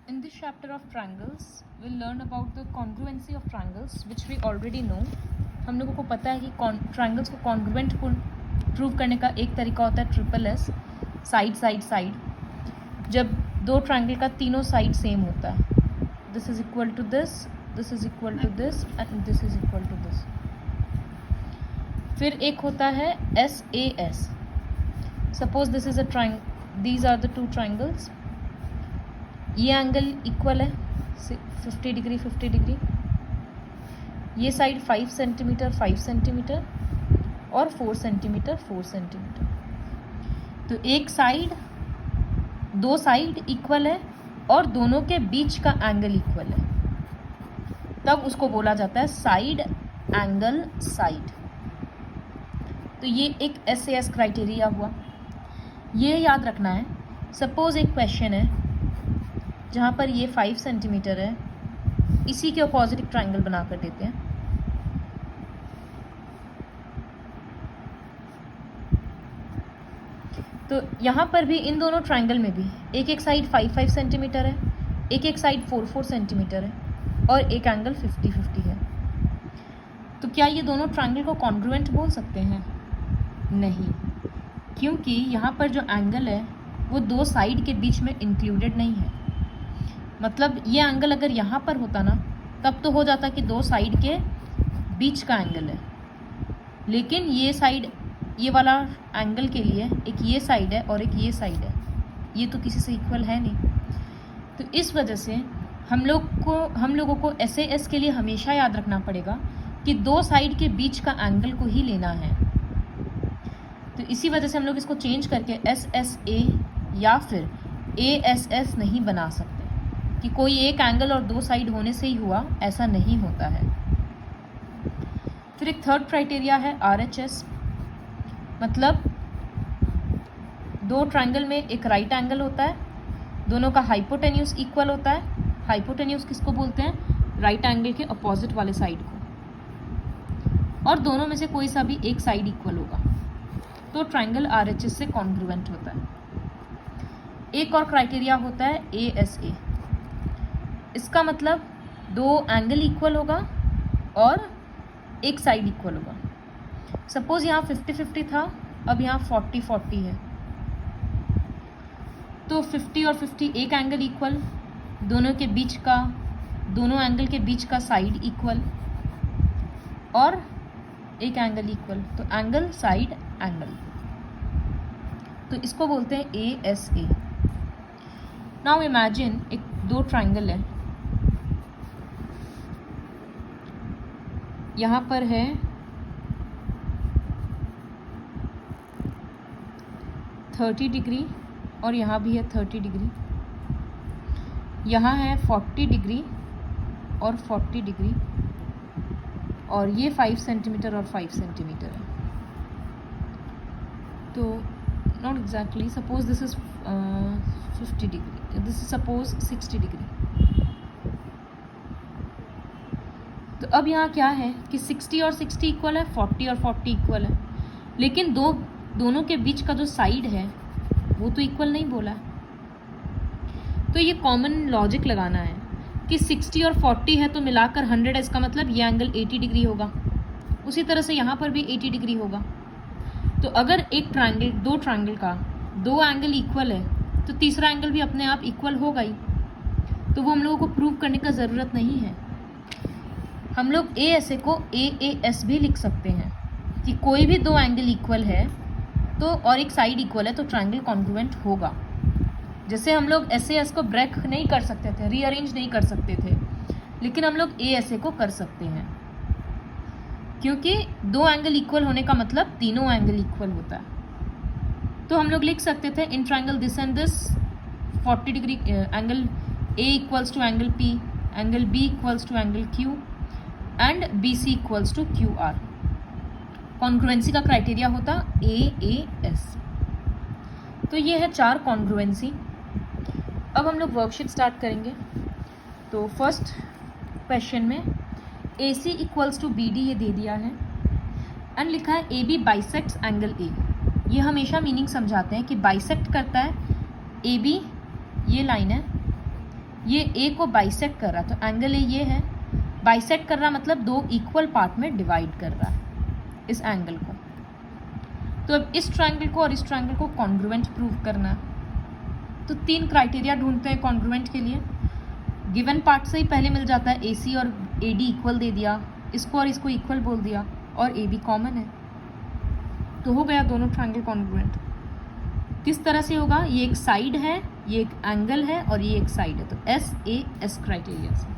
In this chapter of triangles, we'll learn about the congruency of triangles, which we already know. हम लोगों को पता है कि ट्राइंगल्स को कॉन्ग्रुएंट प्रूव करने का एक तरीका होता है triple S, side side side. जब दो ट्राइंगल का तीनों साइड सेम होता है, this is equal to this, this is equal to this and this is equal to this. फिर एक होता है S A S. Suppose this is a triangle, these are the two triangles. ये angle equal है 50 degree 50 degree. ये side 5 centimetre 5 centimetre और 4 centimetre 4 centimetre. तो एक साइड, दो साइड इक्वल है और दोनों के बीच का एंगल इक्वल है, तब उसको बोला जाता है साइड एंगल साइड। तो ये एक एस क्राइटेरिया हुआ। ये याद रखना है। सपोज एक क्वेश्चन है जहाँ पर ये 5 सेंटीमीटर है, इसी के अपोजिट एक ट्राइंगल बना कर देते हैं। तो यहाँ पर भी इन दोनों ट्राइंगल में भी एक एक साइड 5 सेंटीमीटर है, एक एक साइड 4 सेंटीमीटर है और एक एंगल 50 है। तो क्या ये दोनों ट्राइंगल को कॉन्ग्रुएंट बोल सकते हैं? नहीं, क्योंकि यहाँ पर जो एंगल है वो दो साइड के बीच में इंक्लूडेड नहीं है। मतलब ये एंगल अगर यहाँ पर होता ना, तब तो हो जाता कि दो साइड के बीच का एंगल है, लेकिन ये साइड, ये वाला एंगल के लिए एक ये साइड है और एक ये साइड है, ये तो किसी से इक्वल है नहीं। तो इस वजह से हम लोगों को एस के लिए हमेशा याद रखना पड़ेगा कि दो साइड के बीच का एंगल को ही लेना है। तो इसी वजह से हम लोग इसको चेंज करके एस ए या फिर एस नहीं बना सकते कि कोई एक एंगल और दो साइड होने से ही हुआ, ऐसा नहीं होता है। फिर एक थर्ड क्राइटेरिया है RHS। मतलब दो ट्राइंगल में एक राइट एंगल होता है, दोनों का हाइपोटेन्यूज इक्वल होता है। हाइपोटेन्यूज किसको बोलते हैं? राइट एंगल के अपोजिट वाले साइड को। और दोनों में से कोई सा भी एक साइड इक्वल होगा तो ट्राइंगल RHS से कॉन्ग्रुएंट होता है। एक और क्राइटेरिया होता है ASA। इसका मतलब दो एंगल इक्वल होगा और एक साइड इक्वल होगा। सपोज यहाँ 50-50 था, अब यहाँ 40-40 है, तो 50 और 50 एक एंगल इक्वल, दोनों एंगल के बीच का साइड इक्वल और एक एंगल इक्वल, तो एंगल साइड एंगल। तो इसको बोलते हैं ASA। नाउ इमेजिन एक दो ट्राइंगल है, यहाँ पर है 30 डिग्री और यहाँ भी है 30 डिग्री, यहाँ है 40 डिग्री और 40 डिग्री, और ये 5 सेंटीमीटर और 5 सेंटीमीटर है। तो not exactly, suppose this is 50 degree, this is suppose 60 degree. तो अब यहाँ क्या है कि 60 और 60 इक्वल है, 40 और 40 इक्वल है, लेकिन दोनों के बीच का जो साइड है वो तो इक्वल नहीं बोला है। तो ये कॉमन लॉजिक लगाना है कि 60 और 40 है तो मिलाकर 100 है, इसका मतलब ये एंगल 80 डिग्री होगा। उसी तरह से यहाँ पर भी 80 डिग्री होगा। तो अगर एक ट्राइंगल, दो ट्राइंगल का दो एंगल इक्वल है तो तीसरा एंगल भी अपने आप इक्वल होगा ही। तो वो हम लोगों को प्रूव करने का ज़रूरत नहीं है। हम लोग ASA को AAS भी लिख सकते हैं कि कोई भी दो एंगल इक्वल है तो और एक साइड इक्वल है तो ट्राइंगल कॉन्ग्रुएंट होगा। जैसे हम लोग SAS को ब्रेक नहीं कर सकते थे, रीअरेंज नहीं कर सकते थे, लेकिन हम लोग ASA को कर सकते हैं, क्योंकि दो एंगल इक्वल होने का मतलब तीनों एंगल इक्वल होता है। तो हम लोग लिख सकते थे in triangle this and this 40 degree angle A equals to angle P, angle B equals to angle Q and BC equals to QR। Congruency का क्राइटेरिया होता AAS। तो ये है 4 कॉन्ग्रुएंसी। अब हम लोग वर्कशीट स्टार्ट करेंगे। तो फर्स्ट क्वेश्चन में AC इक्वल्स टू BD ये दे दिया है एंड लिखा है AB बाइसेक्ट्स एंगल A। ये हमेशा मीनिंग समझाते हैं कि बाइसेक्ट करता है AB, ये लाइन है, ये ए को बाइसेक्ट कर रहा, तो एंगल ए ये है, बाइसेक्ट कर रहा मतलब दो इक्वल पार्ट में डिवाइड कर रहा है इस एंगल को। तो अब इस ट्रायंगल को और इस ट्रायंगल को कॉन्ग्रुएंट प्रूव करना है। तो 3 क्राइटेरिया ढूंढते हैं कॉन्ग्रुएंट के लिए। गिवन पार्ट से ही पहले मिल जाता है, ए सी और ए डी इक्वल दे दिया, इसको और इसको इक्वल बोल दिया, और ए बी कॉमन है, तो हो गया दोनों ट्रायंगल कॉन्ग्रुएंट। किस तरह से होगा, ये एक साइड है, ये एक एंगल है और ये एक साइड है, तो एस ए एस क्राइटेरिया से।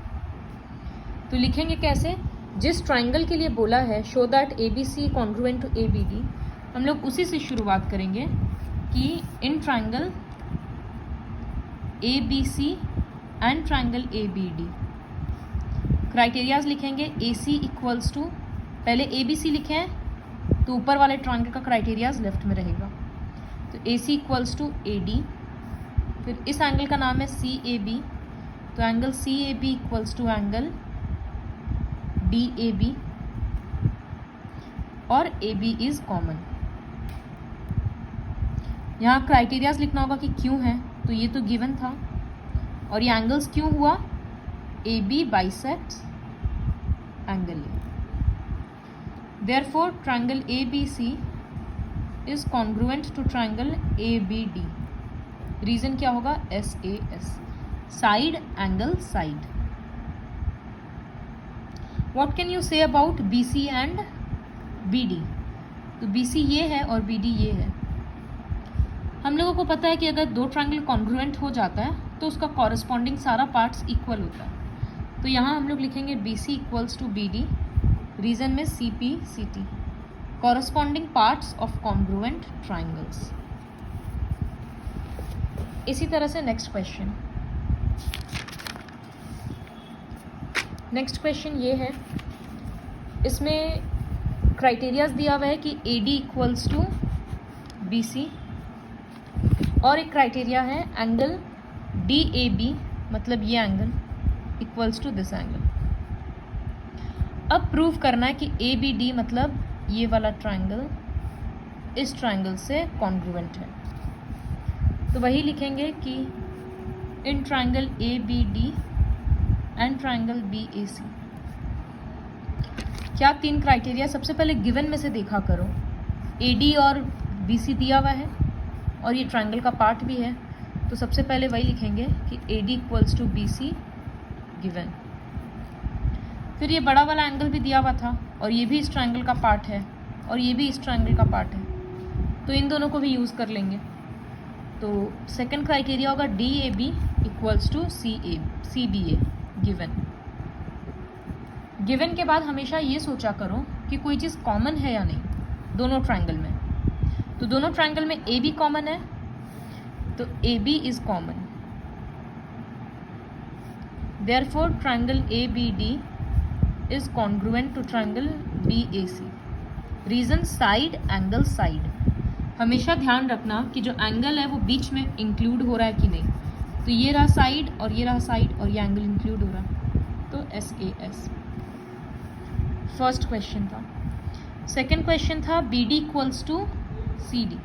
तो लिखेंगे कैसे, जिस ट्रायंगल के लिए बोला है show that A B C congruent to A B D, हम लोग उसी से शुरुआत करेंगे कि in triangle A B C and triangle A B D criterias लिखेंगे। ए सी इक्वल्स टू, पहले ए बी सी लिखे हैं तो ऊपर वाले ट्रायंगल का क्राइटेरियाज लेफ्ट में रहेगा, तो A C equals to A D. फिर इस एंगल का नाम है सी ए बी, तो angle C A B equals to angle D A B, और ए बी इज कॉमन। यहाँ क्राइटेरियाज लिखना होगा कि क्यों है, तो ये तो गिवन था, और ये एंगल्स क्यों हुआ, A B bisects angle A, therefore triangle A B C is congruent to triangle A B D. Reason क्या होगा, S A S, side angle side. What can you say about B C and B D, तो B C ये है और B D ये है। हम लोगों को पता है कि अगर दो ट्रायंगल कॉन्ग्रुएंट हो जाता है तो उसका कॉरस्पॉन्डिंग सारा पार्ट्स इक्वल होता है, तो यहाँ हम लोग लिखेंगे B C equals to B D, reason में C P C T, corresponding parts of congruent triangles. इसी तरह से नेक्स्ट क्वेश्चन, नेक्स्ट क्वेश्चन ये है, इसमें क्राइटेरियाज दिया हुआ है कि A D equals to B C, और एक क्राइटेरिया है एंगल डी ए बी, मतलब ये angle equals to this angle. अब प्रूव करना है कि ए बी डी मतलब ये वाला ट्रायंगल इस ट्रायंगल से कॉन्ग्रुएंट है, तो वही लिखेंगे कि in triangle A B D and triangle B A C. क्या 3 क्राइटेरिया, सबसे पहले गिवन में से देखा करो, ए डी और बी सी दिया हुआ है और ये ट्रायंगल का पार्ट भी है, तो सबसे पहले वही लिखेंगे कि A D equals to B C given. फिर ये बड़ा वाला एंगल भी दिया हुआ था और ये भी इस ट्रायंगल का पार्ट है और ये भी इस ट्रायंगल का पार्ट है, तो इन दोनों को भी यूज़ कर लेंगे। तो सेकंड क्राइटेरिया होगा D A B equals to C B A given. Given के बाद हमेशा ये सोचा करो कि कोई चीज़ कॉमन है या नहीं दोनों ट्रायंगल में, तो दोनों ट्रायंगल में ए बी कॉमन है, तो A B is common, therefore triangle A B D is congruent to triangle B A C. Reason side angle side, हमेशा ध्यान रखना कि जो एंगल है वो बीच में इंक्लूड हो रहा है कि नहीं, तो ये रहा साइड और ये रहा साइड और ये एंगल इंक्लूड हो रहा है, तो S A S. First question था। सेकेंड क्वेश्चन था B D equals to C D,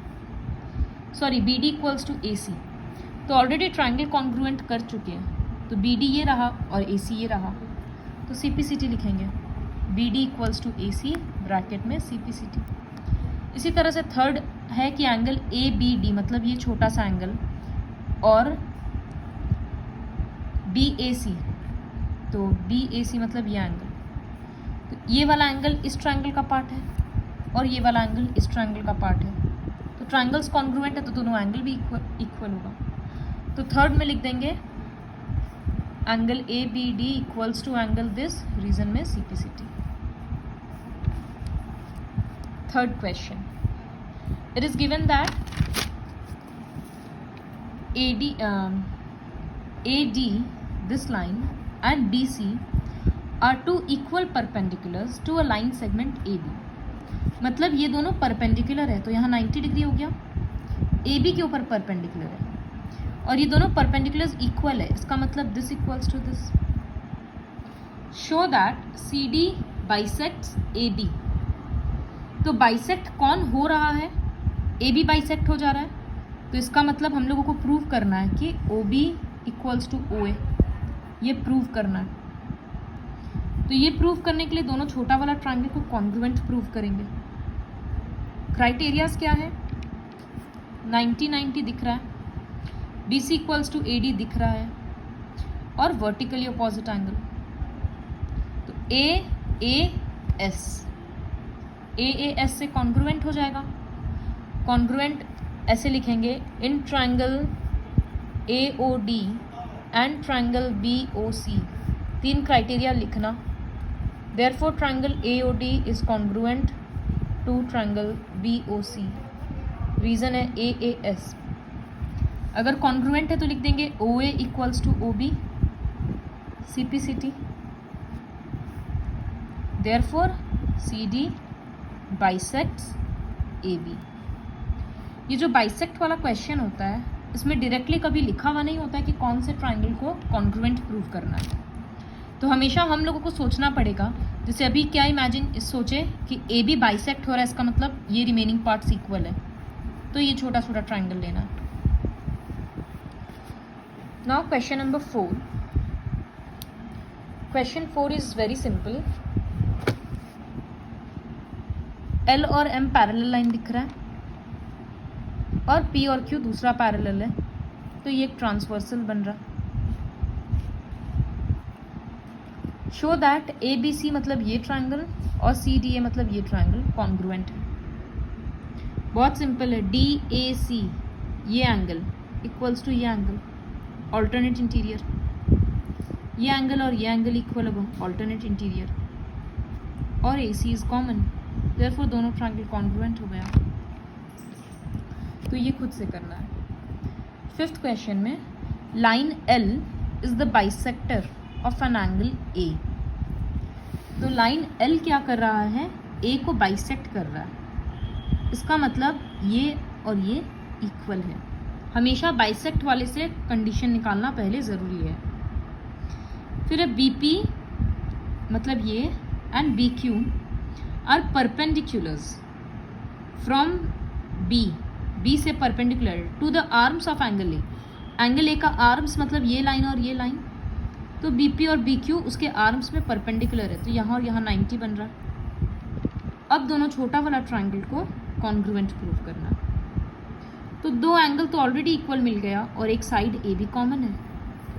sorry B D equals to A C, तो ऑलरेडी ट्रायंगल कॉन्ग्रुएंट कर चुके हैं, तो बी डी ये रहा और ए सी ये रहा, तो सी पी सी टी लिखेंगे, B D equals to A C bracket में सी पी सी टी। इसी तरह से थर्ड है कि एंगल ए बी डी मतलब ये छोटा सा एंगल और बी ए सी, तो बी ए सी मतलब ये एंगल, तो ये वाला एंगल इस ट्रायंगल का पार्ट है और ये वाला एंगल इस ट्रायंगल का पार्ट है, तो ट्रायंगल्स कॉन्ग्रुएंट है तो दोनों एंगल भी इक्वल होगा। तो थर्ड में लिख देंगे angle A B D equals to angle this, reason में C P C T. Third question, it is given that A D this line and BC are two equal perpendiculars to a line segment AB, मतलब ये दोनों perpendicular है, तो यहाँ 90 degree हो गया, AB के ऊपर परपेंडिकुलर है और ये दोनों परपेंडिकुलर्स इक्वल है, इसका मतलब this equals to this. Show that CD bisects AB, तो बाइसेक्ट कौन हो रहा है, AB बाइसेक्ट हो जा रहा है, तो इसका मतलब हम लोगों को प्रूव करना है कि OB इक्वल्स टू OA, ये प्रूव करना है। तो ये प्रूव करने के लिए दोनों छोटा वाला ट्रायंगल को कॉन्ग्रुएंट प्रूव करेंगे। क्राइटेरियाज क्या है? 90-90 दिख रहा है, BC इक्वल्स टू AD दिख रहा है, और वर्टिकली अपोजिट एंगल। तो AAS से कॉन्ग्रुएंट हो जाएगा। कॉन्ग्रुएंट ऐसे लिखेंगे, in triangle AOD and triangle BOC। 3 criteria लिखना। Therefore triangle AOD is congruent to triangle BOC। Reason है AAS। अगर कॉन्ग्रुएंट है तो लिख देंगे OA equals to OB CPCT। Therefore CD bisects AB। ये जो बाइसेक्ट वाला क्वेश्चन होता है, इसमें डायरेक्टली कभी लिखा हुआ नहीं होता है कि कौन से ट्रायंगल को कॉन्ग्रुएंट प्रूव करना है। तो हमेशा हम लोगों को सोचना पड़ेगा, जैसे अभी क्या इमेजिन सोचे कि AB बाइसेक्ट हो रहा है, इसका मतलब ये रिमेनिंग पार्ट्स इक्वल है, तो ये छोटा छोटा ट्रायंगल लेना है। Now question number 4। Question 4 is very simple. L और M पैरेलल लाइन दिख रहा है और P और Q दूसरा पैरेलल है, तो ये एक ट्रांसवर्सल बन रहा। शो दैट ABC मतलब ये ट्रायंगल और CDA मतलब ये ट्रायंगल कॉन्ग्रुएंट है। बहुत सिंपल है। DAC ये एंगल इक्वल्स टू ये एंगल, ऑल्टरनेट इंटीरियर। ये एंगल और ये एंगल इक्वल है, ऑल्टरनेट इंटीरियर, और AC इज कॉमन, देयरफॉर दोनों ट्रायंगल कॉन्ग्रुएंट हो गया। तो ये खुद से करना है। 5th क्वेश्चन में line L is the bisector of an angle A। तो लाइन L क्या कर रहा है? A को बाइसेक्ट कर रहा है। इसका मतलब ये और ये इक्वल है। हमेशा बाइसेक्ट वाले से कंडीशन निकालना पहले ज़रूरी है। फिर है BP मतलब ये and BQ are perpendiculars from B से perpendicular to the arms of angle A। Angle A का आर्म्स मतलब ये लाइन और ये लाइन, तो BP और BQ उसके आर्म्स में परपेंडिकुलर है, तो यहाँ और यहाँ 90 बन रहा है। अब दोनों छोटा वाला ट्रायंगल को कॉन्ग्रुएंट प्रूव करना। तो दो एंगल तो ऑलरेडी इक्वल मिल गया और एक साइड A भी कॉमन है।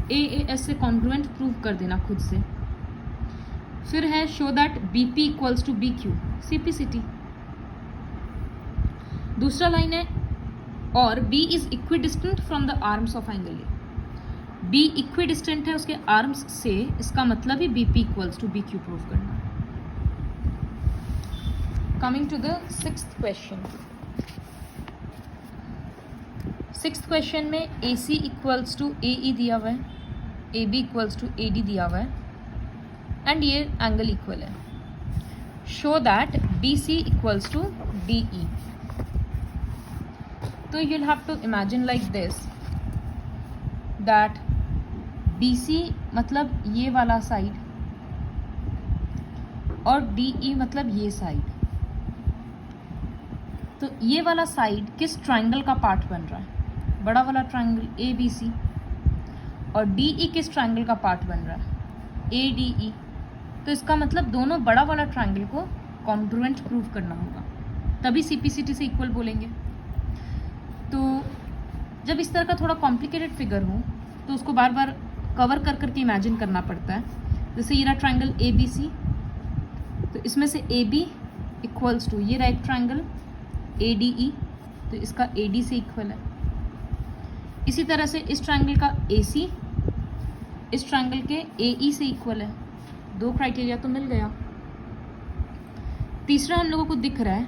AAS से कॉन्ग्रुएंट प्रूव कर देना खुद से। फिर है show that BP equals to BQ CPCT। दूसरा लाइन है और B is equidistant from the arms of angle A। B equidistant है उसके आर्म्स से, इसका मतलब ही BP equals to BQ prove करना। Coming to the 6th question. 6th question में AC इक्वल्स टू AE दिया हुआ है, AB इक्वल्स टू AD दिया हुआ है एंड ये एंगल इक्वल है। Show that BC equals to DE। तो you'll have to imagine like this that BC मतलब ये वाला साइड और DE मतलब ये साइड। तो ये वाला साइड किस ट्रायंगल का पार्ट बन रहा है? बड़ा वाला ट्रायंगल ABC। और DE किस ट्रायंगल का पार्ट बन रहा है? ADE। तो इसका मतलब दोनों बड़ा वाला ट्रायंगल को कॉन्ग्रुएंट प्रूव करना होगा, तभी CPCT से इक्वल बोलेंगे। तो जब इस तरह का थोड़ा कॉम्प्लिकेटेड फिगर हो तो उसको बार बार कवर कर करके इमेजिन करना पड़ता है। जैसे ये रहा ट्रायंगल ABC, तो इसमें से AB इक्वल्स टू ये रहा एक ट्रायंगल ADE, तो इसका AD से इक्वल है। इसी तरह से इस ट्रायंगल का AC इस ट्रायंगल के AE से इक्वल है। 2 क्राइटेरिया तो मिल गया। तीसरा हम लोगों को दिख रहा है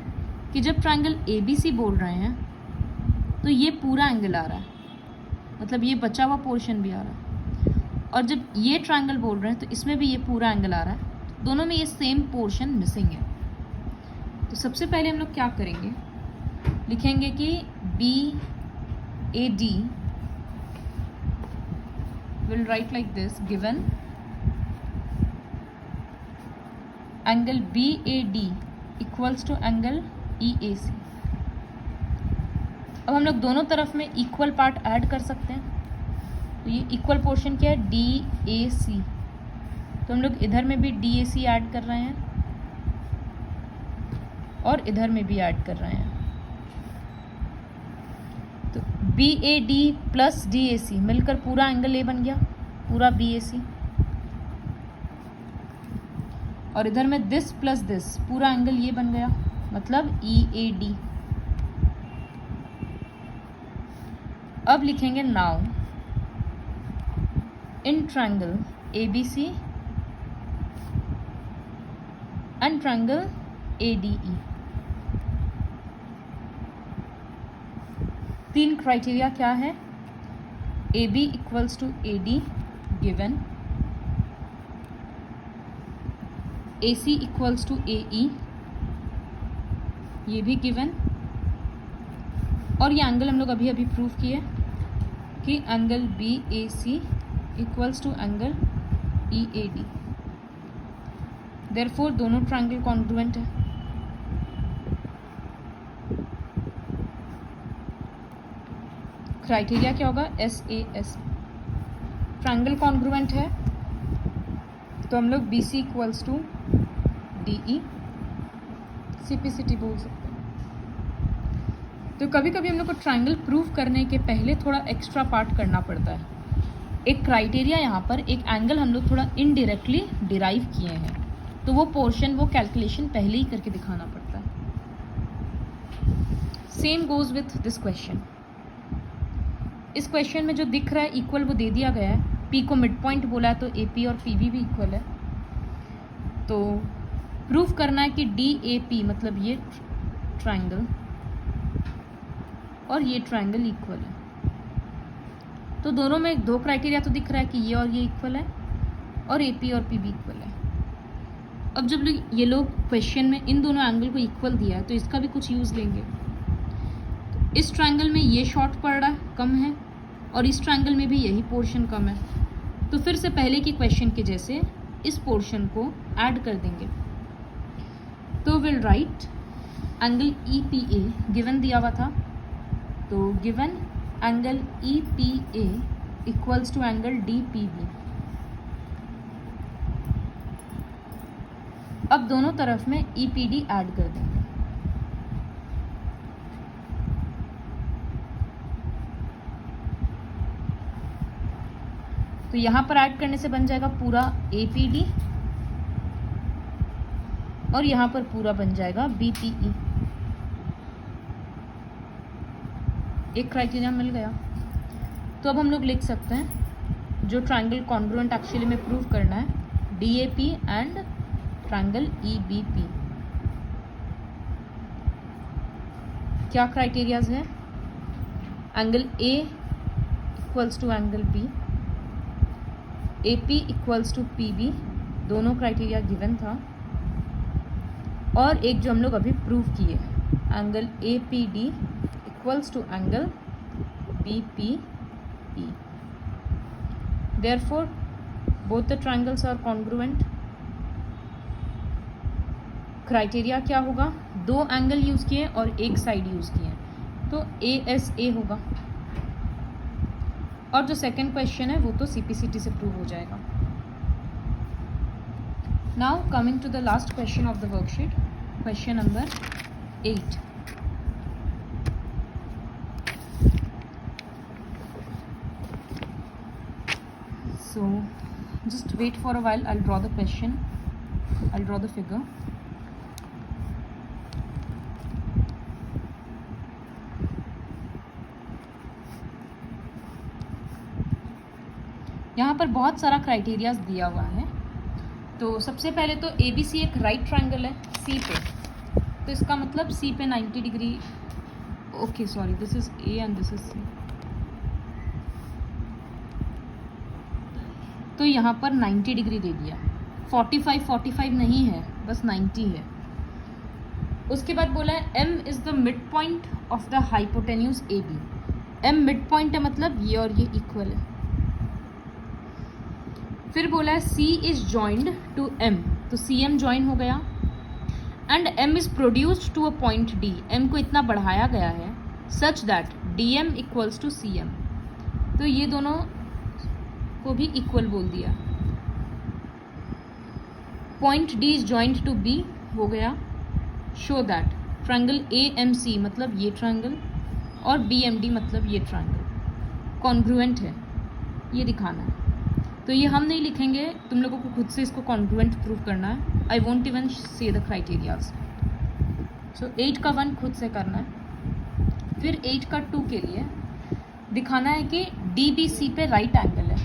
कि जब ट्रायंगल ABC बोल रहे हैं तो ये पूरा एंगल आ रहा है, मतलब ये बचा हुआ पोर्शन भी आ रहा है, और जब ये ट्रायंगल बोल रहे हैं तो इसमें भी ये पूरा एंगल आ रहा है, दोनों में ये सेम पोर्शन मिसिंग है। तो सबसे पहले हम लोग क्या करेंगे, लिखेंगे कि BAD will write like this, given angle BAD equals to angle EAC। अब हम लोग दोनों तरफ में इक्वल पार्ट ऐड कर सकते हैं। तो ये इक्वल पोर्शन क्या है, DAC। तो हम लोग इधर में भी DAC ऐड कर रहे हैं और इधर में भी ऐड कर रहे हैं। तो BAD प्लस DAC मिलकर पूरा एंगल A बन गया, पूरा BAC। और इधर में दिस प्लस दिस पूरा एंगल ये बन गया, मतलब EAD। अब लिखेंगे now in triangle ABC and triangle ADE। तीन क्राइटेरिया क्या है, AB equals to AD given, AC equals to AE ये भी गिवन, और ये एंगल हम लोग अभी अभी प्रूव किए कि angle BAC equals to angle EAD। देयरफॉर दोनों ट्रायंगल कॉन्ग्रुएंट है। क्राइटेरिया क्या होगा, SAS। ट्रायंगल कॉन्ग्रुएंट है तो हम लोग BC इक्वल्स टू DE सिपिसिटी बोल सकते हैं। तो कभी कभी हम लोग को ट्रायंगल प्रूव करने के पहले थोड़ा एक्स्ट्रा पार्ट करना पड़ता है। एक क्राइटेरिया यहाँ पर, एक एंगल हम लोग थोड़ा इनडायरेक्टली डिराइव किए हैं, तो वो पोर्शन, वो कैलकुलेशन पहले ही करके दिखाना पड़ता है। Same goes with this question. इस क्वेश्चन में जो दिख रहा है इक्वल वो दे दिया गया है, P को मिड पॉइंट बोला है तो AP और PB भी इक्वल है। तो प्रूफ करना है कि DAP मतलब ये ट्रायंगल और ये ट्रायंगल इक्वल है। तो दोनों में दो क्राइटेरिया तो दिख रहा है कि ये और ये इक्वल है और AP और PB इक्वल है। अब जब ये लोग क्वेश्चन में इन दोनों एंगल को इक्वल दिया है तो इसका भी कुछ यूज़ लेंगे। तो इस ट्रायंगल में ये शॉर्ट पड़ रहा है, कम है, और इस ट्रायंगल में भी यही पोर्शन कम है। तो फिर से पहले की क्वेश्चन के जैसे इस पोर्शन को ऐड कर देंगे। तो will write angle EPA given दिया हुआ था, तो given angle EPA equals to angle DPB। अब दोनों तरफ में EPD ऐड कर देंगे। तो यहाँ पर ऐड करने से बन जाएगा पूरा APD और यहाँ पर पूरा बन जाएगा BPE। एक क्राइटेरिया मिल गया। तो अब हम लोग लिख सकते हैं जो ट्रायंगल कॉन्ग्रुएंट एक्चुअली में प्रूव करना है, DAP एंड ट्रायंगल EBP। क्या क्राइटेरियाज है, angle A equals to angle B, AP equals to PB, दोनों क्राइटेरिया गिवन था, और एक जो हम लोग अभी प्रूव किए, angle APD equals to angle BPE। Therefore, both the triangles are congruent। क्राइटेरिया क्या होगा, दो एंगल यूज़ किए और एक साइड यूज़ किए, तो ASA होगा। और जो सेकंड क्वेश्चन है वो तो CPCT से प्रूव हो जाएगा। Now coming to the last question of the worksheet, question number 8। So just wait for a while, I'll draw the question, I'll draw the figure। यहाँ पर बहुत सारा क्राइटेरियाज दिया हुआ है। तो सबसे पहले तो ABC एक राइट ट्रायंगल है C पे, तो इसका मतलब C पे 90 degree, okay sorry this is A and this is C। तो यहाँ पर 90 डिग्री दे दिया, 45 नहीं है, बस 90 है। उसके बाद बोला है M is the mid point of the hypotenuse AB। M mid point है मतलब ये और ये इक्वल है। फिर बोला है C is joined to M, तो CM जॉइन हो गया, and M is produced to a point D, M को इतना बढ़ाया गया है such that DM equals to CM। तो ये दोनों को भी इक्वल बोल दिया। Point D is joined to B हो गया। शो दैट ट्रायंगल AMC मतलब ये ट्रायंगल और BMD मतलब ये ट्रायंगल कॉन्ग्रुएंट है, ये दिखाना है। तो ये हम नहीं लिखेंगे, तुम लोगों को खुद से इसको कॉन्ग्रुएंट प्रूव करना है। आई वोंट इवन से द क्राइटेरियाज। सो 8 का 1 खुद से करना है। फिर 8 का 2 के लिए दिखाना है कि DBC पे राइट एंगल है।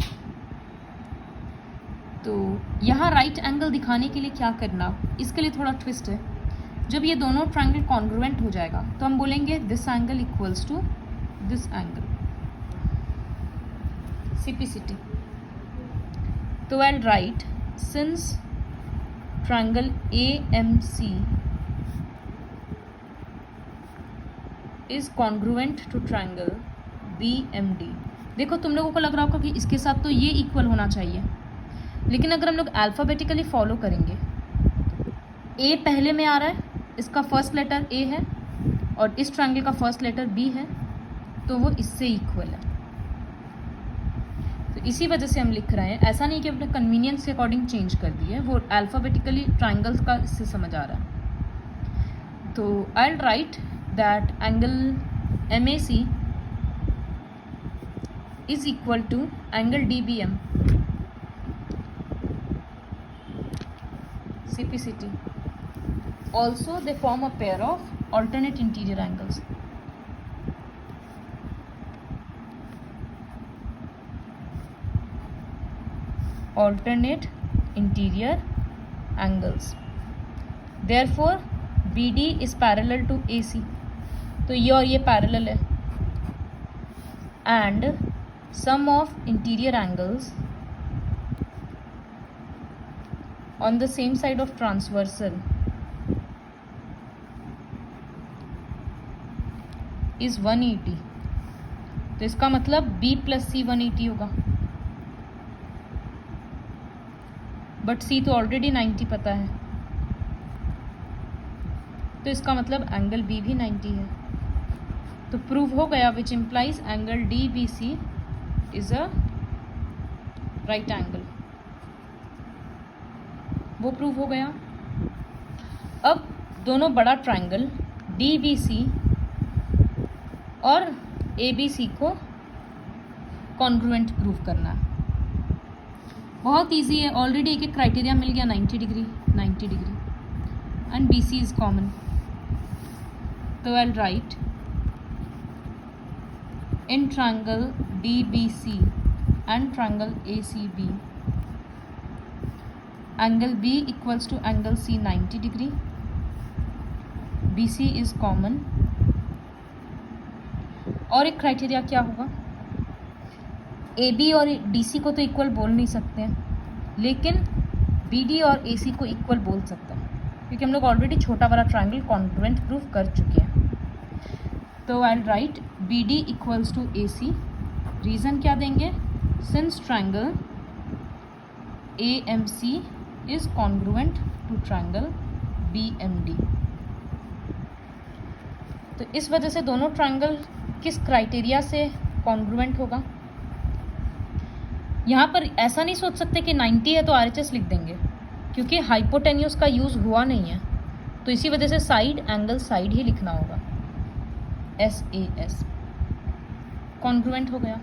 तो यहाँ राइट एंगल दिखाने के लिए क्या करना, इसके लिए थोड़ा ट्विस्ट है। जब ये दोनों ट्रायंगल कॉन्ग्रुएंट हो जाएगा तो हम बोलेंगे this angle equals to this angle. CPCT। तो I'll write since triangle AMC is congruent to triangle BMD। देखो तुम लोगों को लग रहा होगा कि इसके साथ तो ये इक्वल होना चाहिए, लेकिन अगर हम लोग अल्फ़ाबेटिकली फॉलो करेंगे, A पहले में आ रहा है, इसका फर्स्ट लेटर A है और इस ट्रायंगल का फर्स्ट लेटर B है, तो वो इससे इक्वल है। तो इसी वजह से हम लिख रहे हैं, ऐसा नहीं कि अपने कन्वीनियंस के अकॉर्डिंग चेंज कर दिए, वो अल्फ़ाबेटिकली ट्रायंगल्स का इससे समझ आ रहा है। तो I will write that angle MAC is equal to angle DBM। CPCT। Also they form a pair of alternate interior angles। Alternate interior angles। Therefore BD is parallel to AC। तो ये और ये parallel है। And sum of interior angles on the same side of transversal is 180। तो इसका मतलब B plus C 180 होगा, but C तो ऑलरेडी 90 पता है, तो इसका मतलब एंगल B भी 90 है। तो प्रूव हो गया, which implies angle DBC is a right angle. वो प्रूव हो गया। अब दोनों बड़ा ट्रायंगल DBC और ABC को कॉन्ग्रुएंट प्रूव करना है। बहुत इजी है, ऑलरेडी एक क्राइटेरिया मिल गया, 90 degree 90 degree and BC is common. तो I will write in triangle DBC and triangle ACB angle B equals to angle C 90 degree, BC is common. और एक क्राइटेरिया क्या होगा, AB और DC को तो इक्वल बोल नहीं सकते हैं, लेकिन BD और AC को इक्वल बोल सकते हैं, क्योंकि हम लोग ऑलरेडी छोटा वाला ट्रायंगल कॉन्ग्रुएंट प्रूफ कर चुके हैं। तो I will write BD equals to AC। Reason क्या देंगे, since triangle AMC is congruent to triangle BMD। तो इस वजह से दोनों ट्रायंगल किस क्राइटेरिया से कॉन्ग्रुएंट होगा। यहाँ पर ऐसा नहीं सोच सकते कि 90 है तो RHS लिख देंगे, क्योंकि हाइपोटेन्यूज का यूज़ हुआ नहीं है, तो इसी वजह से साइड एंगल साइड ही लिखना होगा, SAS। कॉन्ग्रुएंट हो गया।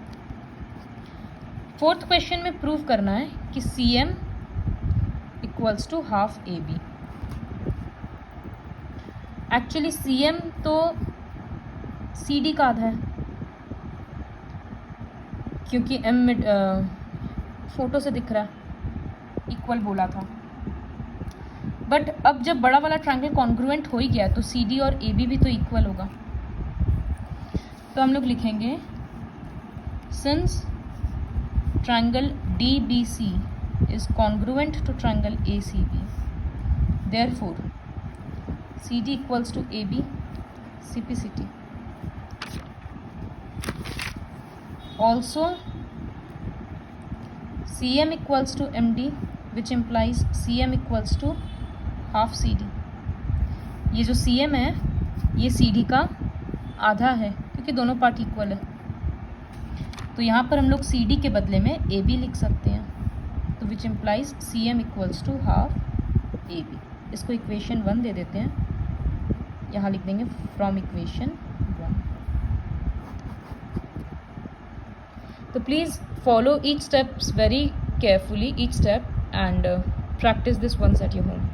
फोर्थ क्वेश्चन में प्रूव करना है कि CM equals to half AB। Actually CM तो CD का आधा है, क्योंकि M मिड फोटो से दिख रहा है, इक्वल बोला था। बट अब जब बड़ा वाला ट्रायंगल कॉन्ग्रुएंट हो ही गया तो CD और AB भी तो इक्वल होगा। तो हम लोग लिखेंगे since triangle DBC is congruent to triangle ACB, therefore CD equals to AB। CPCT। Also CM equals to MD, which implies CM equals to half CD। ये जो CM है ये CD का आधा है, क्योंकि दोनों पार्ट इक्वल है। तो यहाँ पर हम लोग सी डी के बदले में ए बी लिख सकते हैं, तो which implies C M equals to half A B. इसको इक्वेशन 1 दे देते हैं, यहाँ लिख देंगे फ्रॉम इक्वेशन 1। तो please follow each steps very carefully, each step, and practice this once at your home.